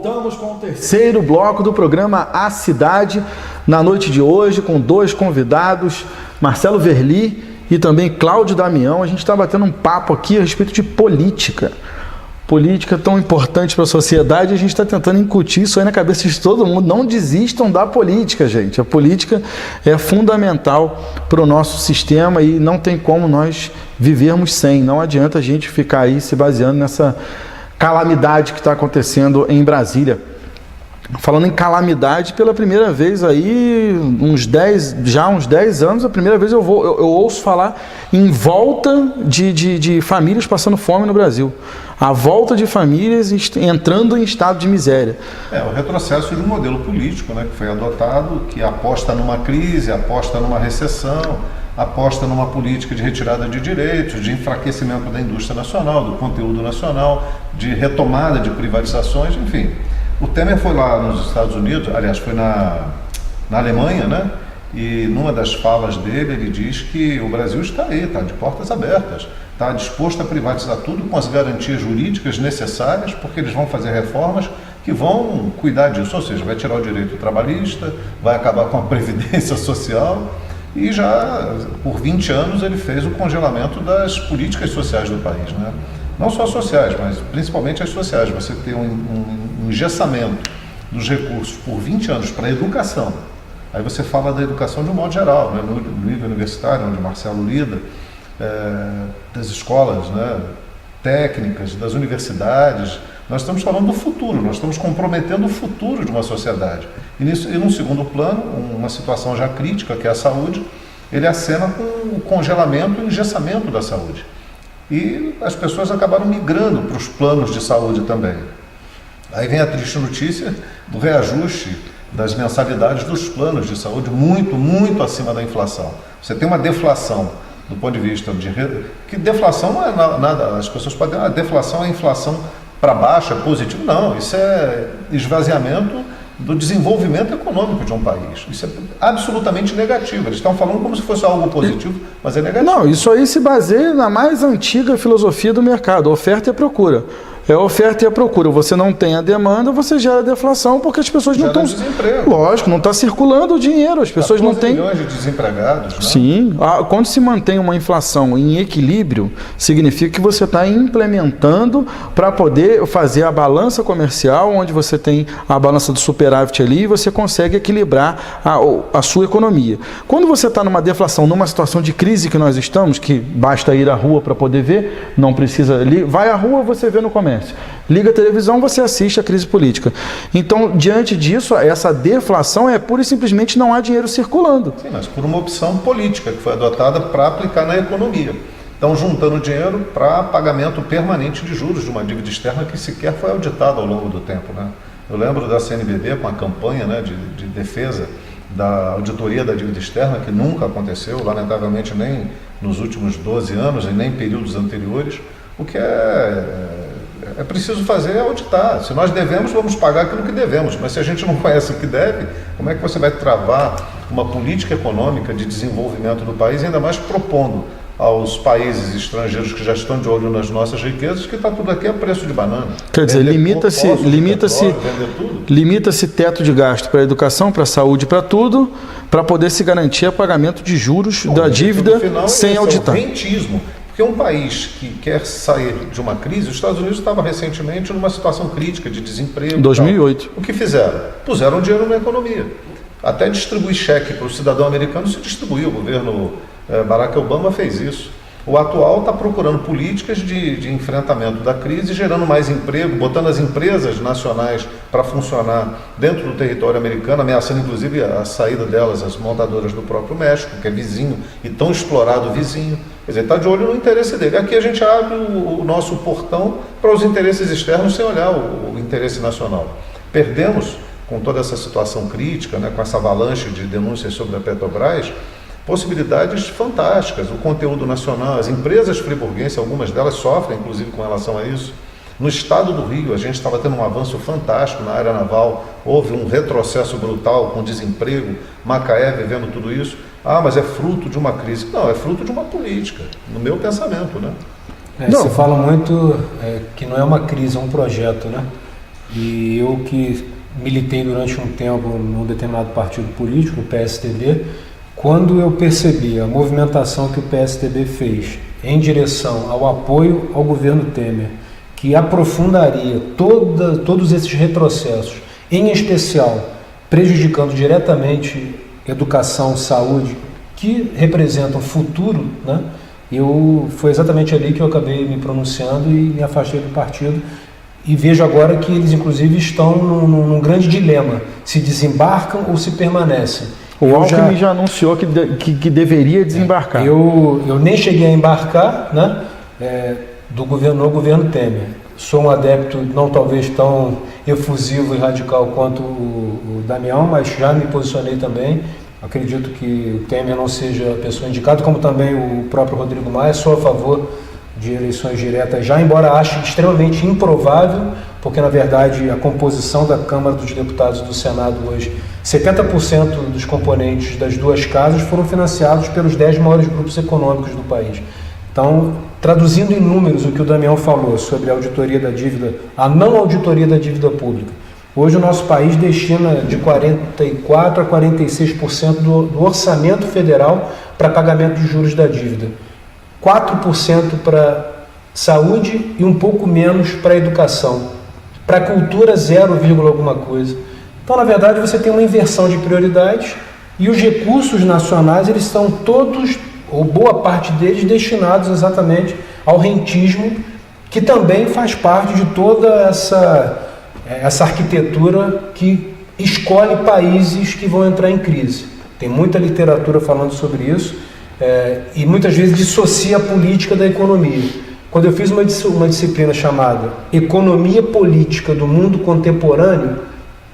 Voltamos com o terceiro bloco do programa A Cidade, na noite de hoje, com dois convidados, Marcelo Verli e também Cláudio Damião. A gente está batendo um papo aqui a respeito de política. Política tão importante para a sociedade, a gente está tentando incutir isso aí na cabeça de todo mundo. Não desistam da política, gente. A política é fundamental para o nosso sistema e não tem como nós vivermos sem. Não adianta a gente ficar aí se baseando nessa calamidade que está acontecendo em Brasília. Falando em calamidade, pela primeira vez aí, uns 10 anos, a primeira vez eu ouço falar em volta de famílias passando fome no Brasil. A volta de famílias entrando em estado de miséria. O retrocesso de um modelo político, né, que foi adotado, que aposta numa crise, aposta numa recessão, aposta numa política de retirada de direitos, de enfraquecimento da indústria nacional, do conteúdo nacional, de retomada de privatizações, enfim. O Temer foi lá nos Estados Unidos, aliás, foi na Alemanha, né? E numa das falas dele, ele diz que o Brasil está aí, está de portas abertas, está disposto a privatizar tudo com as garantias jurídicas necessárias, porque eles vão fazer reformas que vão cuidar disso, ou seja, vai tirar o direito trabalhista, vai acabar com a previdência social. E já por 20 anos ele fez o congelamento das políticas sociais do país, né? Não só sociais, mas principalmente as sociais. Você tem um engessamento dos recursos por 20 anos para a educação. Aí você fala da educação de um modo geral, né? No nível universitário, onde Marcelo lida, das escolas, né, técnicas, das universidades. Nós estamos falando do futuro, nós estamos comprometendo o futuro de uma sociedade. E num segundo plano, uma situação já crítica, que é a saúde, ele acena com o congelamento e o engessamento da saúde. E as pessoas acabaram migrando para os planos de saúde também. Aí vem a triste notícia do reajuste das mensalidades dos planos de saúde, muito, muito acima da inflação. Você tem uma deflação do ponto de vista que deflação não é nada, as pessoas podem dizer, deflação é inflação para baixo, é positivo. Não, isso é esvaziamento do desenvolvimento econômico de um país. Isso é absolutamente negativo. Eles estão falando como se fosse algo positivo, mas é negativo. Não, isso aí se baseia na mais antiga filosofia do mercado, oferta e procura. É a oferta e a procura. Você não tem a demanda, você gera deflação, porque as pessoas não estão... desemprego. Lógico, não está circulando o dinheiro, as pessoas não têm... milhões de desempregados, né? Sim. Quando se mantém uma inflação em equilíbrio, significa que você está implementando para poder fazer a balança comercial, onde você tem a balança do superávit ali, e você consegue equilibrar a sua economia. Quando você está numa deflação, numa situação de crise que nós estamos, que basta ir à rua para poder ver, não precisa... Vai à rua, você vê no comércio. Liga a televisão, você assiste a crise política. Então, diante disso, essa deflação é pura e simplesmente não há dinheiro circulando. Sim, mas por uma opção política que foi adotada para aplicar na economia. Estão juntando dinheiro para pagamento permanente de juros de uma dívida externa que sequer foi auditada ao longo do tempo, né? Eu lembro da CNBB com a campanha, né, de defesa da auditoria da dívida externa, que nunca aconteceu, lamentavelmente, nem nos últimos 12 anos e nem em períodos anteriores. O que é preciso fazer é auditar. Se nós devemos, vamos pagar aquilo que devemos. Mas se a gente não conhece o que deve, como é que você vai travar uma política econômica de desenvolvimento do país, ainda mais propondo aos países estrangeiros que já estão de olho nas nossas riquezas, que está tudo aqui a preço de banana. Quer dizer, limita-se teto de gasto para a educação, para a saúde, para tudo, para poder se garantir o pagamento de juros da dívida sem auditar. É o rentismo. Porque um país que quer sair de uma crise, os Estados Unidos estava recentemente numa situação crítica de desemprego. 2008. O que fizeram? Puseram dinheiro na economia. Até distribuir cheque para o cidadão americano se distribuiu. O governo Barack Obama fez isso. O atual está procurando políticas de enfrentamento da crise, gerando mais emprego, botando as empresas nacionais para funcionar dentro do território americano, ameaçando inclusive a saída delas, as montadoras do próprio México, que é vizinho e tão explorado vizinho. Quer dizer, está de olho no interesse dele. Aqui a gente abre o nosso portão para os interesses externos sem olhar o interesse nacional. Perdemos, com toda essa situação crítica, né, com essa avalanche de denúncias sobre a Petrobras, possibilidades fantásticas, o conteúdo nacional, as empresas friburguenses, algumas delas sofrem inclusive com relação a isso. No estado do Rio, a gente estava tendo um avanço fantástico na área naval, houve um retrocesso brutal com desemprego, Macaé vivendo tudo isso. Mas é fruto de uma crise. Não, é fruto de uma política, no meu pensamento, né? Você fala muito que não é uma crise, é um projeto, né? E eu que militei durante um tempo num determinado partido político, o PSDB, quando eu percebi a movimentação que o PSDB fez em direção ao apoio ao governo Temer, que aprofundaria todos esses retrocessos, em especial prejudicando diretamente educação, saúde, que representam o futuro, né? Foi exatamente ali que eu acabei me pronunciando e me afastei do partido. E vejo agora que eles, inclusive, estão num grande dilema: se desembarcam ou se permanecem. O Alckmin já anunciou que deveria desembarcar. Eu nem cheguei a embarcar, né, no governo Temer. Sou um adepto, não talvez tão efusivo e radical quanto o Damião, mas já me posicionei também. Acredito que o Temer não seja a pessoa indicada, como também o próprio Rodrigo Maia. Sou a favor de eleições diretas já, embora ache extremamente improvável, porque na verdade a composição da Câmara dos Deputados e do Senado hoje, 70% dos componentes das duas casas foram financiados pelos 10 maiores grupos econômicos do país. Então, traduzindo em números o que o Damião falou sobre a auditoria da dívida, a não auditoria da dívida pública, hoje o nosso país destina de 44% a 46% do orçamento federal para pagamento de juros da dívida. 4% para saúde e um pouco menos para educação. Para cultura, 0, alguma coisa. Então, na verdade, você tem uma inversão de prioridades e os recursos nacionais, eles estão todos, ou boa parte deles, destinados exatamente ao rentismo, que também faz parte de toda essa arquitetura que escolhe países que vão entrar em crise. Tem muita literatura falando sobre isso. E muitas vezes dissocia a política da economia. Quando eu fiz uma disciplina chamada Economia Política do Mundo Contemporâneo,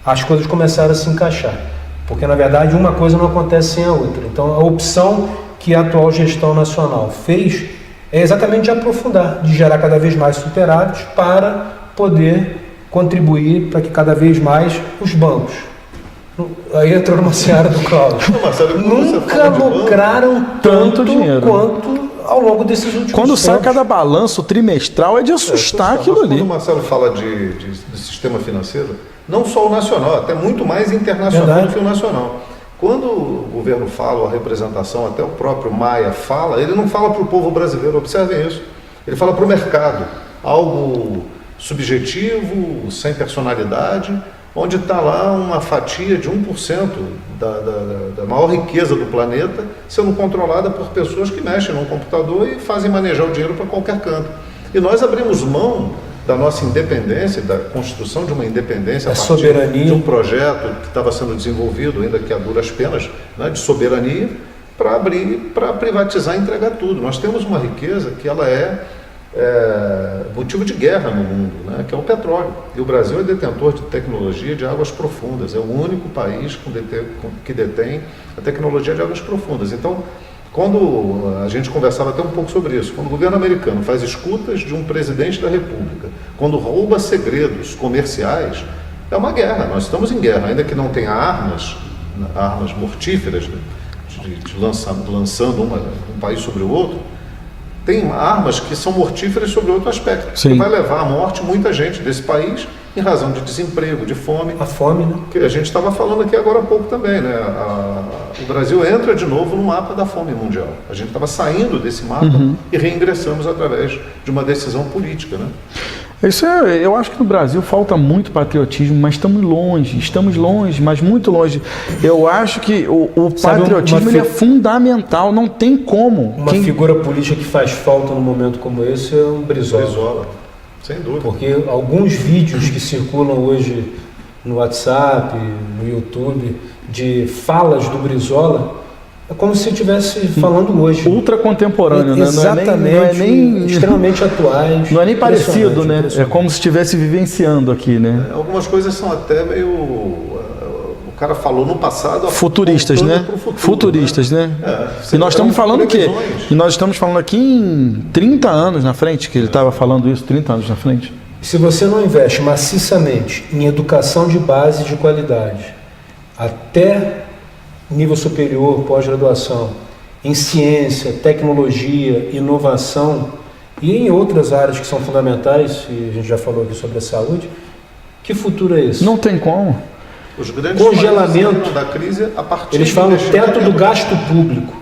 as coisas começaram a se encaixar, porque na verdade uma coisa não acontece sem a outra. Então a opção que a atual gestão nacional fez é exatamente de aprofundar, de gerar cada vez mais superávites para poder contribuir para que cada vez mais os bancos, aí entrou numa seara do Cláudio, nunca lucraram tanto dinheiro quanto ao longo desses últimos Quando tempos. sai cada balanço trimestral é de assustar aquilo ali. Quando o Marcelo fala de sistema financeiro, não só o nacional, até muito mais internacional do que o nacional. Quando o governo fala, a representação, até o próprio Maia fala, ele não fala para o povo brasileiro, observem isso. Ele fala para o mercado, algo subjetivo, sem personalidade, onde está lá uma fatia de 1% da maior riqueza do planeta sendo controlada por pessoas que mexem no computador e fazem manejar o dinheiro para qualquer canto. E nós abrimos mão da nossa independência, da construção de uma independência, a partir de um projeto que estava sendo desenvolvido, ainda que a duras penas, né, de soberania, para abrir, para privatizar e entregar tudo. Nós temos uma riqueza que ela é motivo de guerra no mundo, né, que é o petróleo. E o Brasil é detentor de tecnologia de águas profundas, é o único país que detém a tecnologia de águas profundas. Então, quando a gente conversava até um pouco sobre isso, quando o governo americano faz escutas de um presidente da República, quando rouba segredos comerciais, é uma guerra, nós estamos em guerra, ainda que não tenha armas mortíferas, lançando um país sobre o outro, tem armas que são mortíferas sobre outro aspecto, que vai levar à morte muita gente desse país em razão de desemprego, de fome. A fome, né? Que a gente estava falando aqui agora há pouco também, né? O Brasil entra de novo no mapa da fome mundial. A gente estava saindo desse mapa e reingressamos através de uma decisão política, né? Eu acho que no Brasil falta muito patriotismo, mas estamos longe, mas muito longe. Eu acho que o patriotismo ele é fundamental, não tem como. Uma figura política que faz falta num momento como esse é o Brizola. Sem dúvida. Porque alguns vídeos que circulam hoje no WhatsApp, no YouTube, de falas do Brizola, é como se estivesse falando hoje. Ultra contemporâneo, né? Exatamente, não é nem extremamente atuais. Não é nem parecido, né? É como se estivesse vivenciando aqui, né? Algumas coisas são até meio... O cara falou no passado... Futuristas, né? Futuristas, né? E nós estamos falando o quê? E nós estamos falando aqui em 30 anos na frente, que ele estava falando isso 30 anos na frente. Se você não investe maciçamente em educação de base de qualidade, até nível superior, pós-graduação, em ciência, tecnologia, inovação e em outras áreas que são fundamentais, e a gente já falou aqui sobre a saúde, Que futuro é esse? Não tem como. Os grandes Congelamento. países da crise a partir Eles do falam investimento teto do gasto público.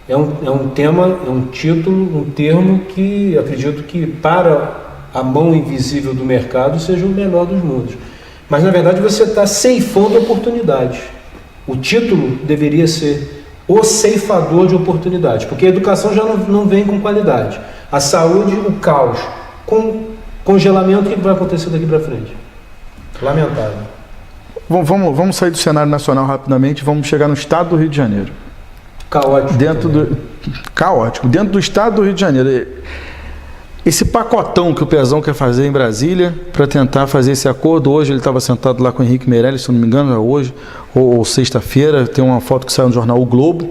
É um tema, é um título, um termo que acredito que para a mão invisível do mercado seja o menor dos mundos. Mas na verdade você está ceifando oportunidades. O título deveria ser o ceifador de oportunidades, porque a educação já não vem com qualidade. A saúde, o caos. Com congelamento, o que vai acontecer daqui para frente? Lamentável. Vamos sair do cenário nacional rapidamente, vamos chegar no estado do Rio de Janeiro. Caótico. Caótico. Dentro do estado do Rio de Janeiro. Esse pacotão que o Pezão quer fazer em Brasília para tentar fazer esse acordo. Hoje ele estava sentado lá com o Henrique Meirelles, se não me engano, é hoje, ou sexta-feira, tem uma foto que saiu no jornal O Globo,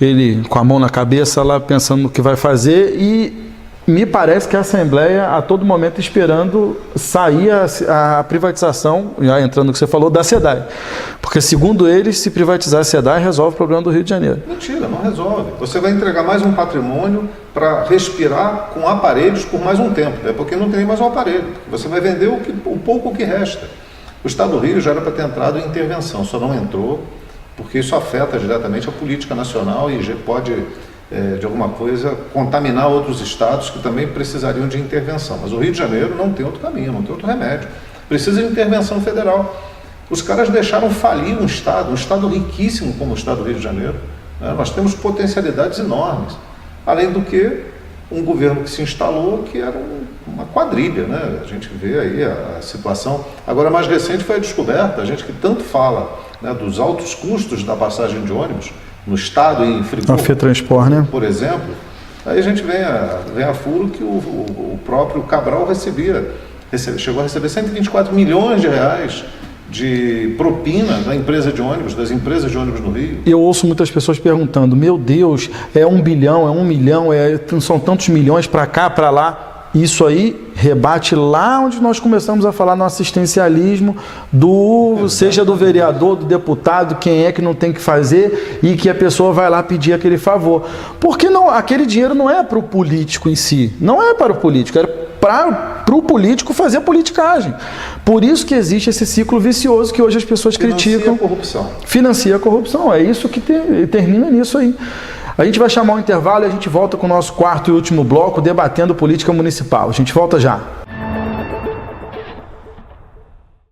ele com a mão na cabeça lá pensando no que vai fazer, e me parece que a Assembleia a todo momento esperando sair a privatização, já entrando no que você falou, da SEDAI. Porque segundo eles, se privatizar a SEDAI resolve o problema do Rio de Janeiro. Mentira, não resolve. Você vai entregar mais um patrimônio para respirar com aparelhos por mais um tempo, né? Porque não tem mais um aparelho. Você vai vender o pouco que resta. O Estado do Rio já era para ter entrado em intervenção, só não entrou, porque isso afeta diretamente a política nacional e pode, de alguma coisa, contaminar outros estados que também precisariam de intervenção. Mas o Rio de Janeiro não tem outro caminho, não tem outro remédio. Precisa de intervenção federal. Os caras deixaram falir um estado riquíssimo como o estado do Rio de Janeiro, né? Nós temos potencialidades enormes. Além do que, um governo que se instalou que era uma quadrilha, né? A gente vê aí a situação. Agora, a mais recente foi a descoberta, a gente que tanto fala, né, dos altos custos da passagem de ônibus no estado e em Friburgo, A FETransport, né? por exemplo. Aí a gente vem a furo que o próprio Cabral chegou a receber 124 milhões de reais de propina da empresa de ônibus, das empresas de ônibus no Rio. Eu ouço muitas pessoas perguntando, meu Deus, é 1 bilhão, é 1 milhão, são tantos milhões para cá, para lá. Isso aí rebate lá onde nós começamos a falar no assistencialismo, seja do vereador, do deputado, quem é que não tem que fazer e que a pessoa vai lá pedir aquele favor. Porque não, aquele dinheiro não é para o político em si, não é para o político, é para o político fazer politicagem. Por isso que existe esse ciclo vicioso que hoje as pessoas criticam. Financia a corrupção. Financia a corrupção, é isso que termina nisso aí. A gente vai chamar um intervalo e a gente volta com o nosso quarto e último bloco debatendo política municipal. A gente volta já.